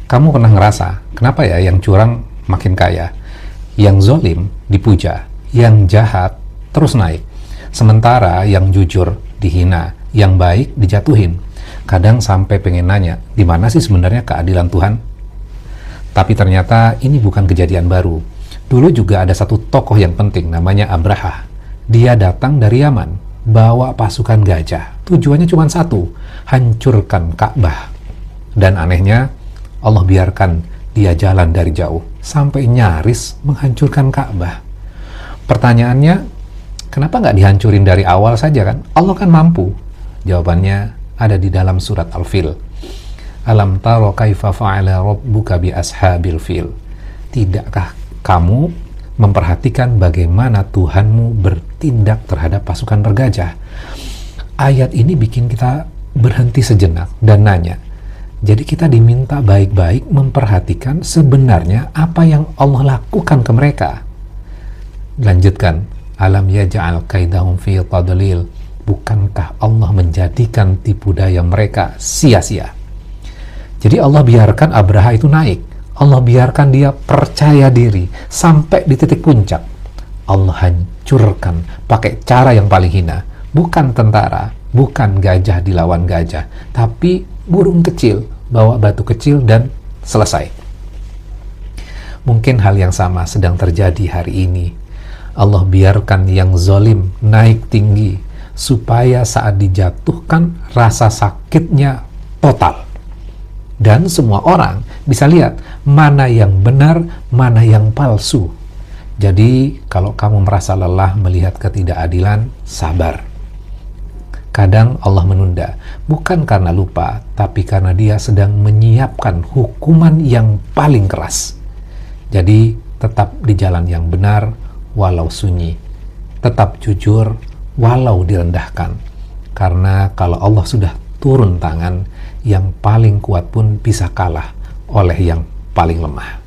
Kamu pernah ngerasa, kenapa ya yang curang makin kaya, yang zolim dipuja, yang jahat terus naik, sementara yang jujur dihina, yang baik dijatuhin? Kadang sampai pengen nanya, di mana sih sebenarnya keadilan Tuhan? Tapi ternyata ini bukan kejadian baru. Dulu juga ada satu tokoh yang penting, namanya Abraha. Dia datang dari Yaman, bawa pasukan gajah. Tujuannya cuma satu, hancurkan Ka'bah. Dan anehnya, Allah biarkan dia jalan dari jauh, sampai nyaris menghancurkan Ka'bah. Pertanyaannya, kenapa nggak dihancurin dari awal saja kan? Allah kan mampu. Jawabannya ada di dalam surat Al-Fil. Alam taro kaifa fa'ala rabbuka bi ashabil fil. Tidakkah kamu memperhatikan bagaimana Tuhanmu bertindak terhadap pasukan bergajah? Ayat ini bikin kita berhenti sejenak dan nanya, jadi kita diminta baik-baik memperhatikan sebenarnya apa yang Allah lakukan ke mereka. Lanjutkan, alam yaj'al kaidahum fi tadlil. Bukankah Allah menjadikan tipu daya mereka sia-sia? Jadi Allah biarkan Abraha itu naik. Allah biarkan dia percaya diri sampai di titik puncak. Allah hancurkan pakai cara yang paling hina. Bukan tentara, bukan gajah dilawan gajah, tapi burung kecil bawa batu kecil dan selesai. Mungkin hal yang sama sedang terjadi hari ini. Allah biarkan yang zalim naik tinggi supaya saat dijatuhkan rasa sakitnya total. Dan semua orang bisa lihat mana yang benar, mana yang palsu. Jadi kalau kamu merasa lelah melihat ketidakadilan, sabar. Kadang Allah menunda, bukan karena lupa, tapi karena dia sedang menyiapkan hukuman yang paling keras. Jadi tetap di jalan yang benar walau sunyi. Tetap jujur walau direndahkan. Karena kalau Allah sudah turun tangan, yang paling kuat pun bisa kalah oleh yang paling lemah.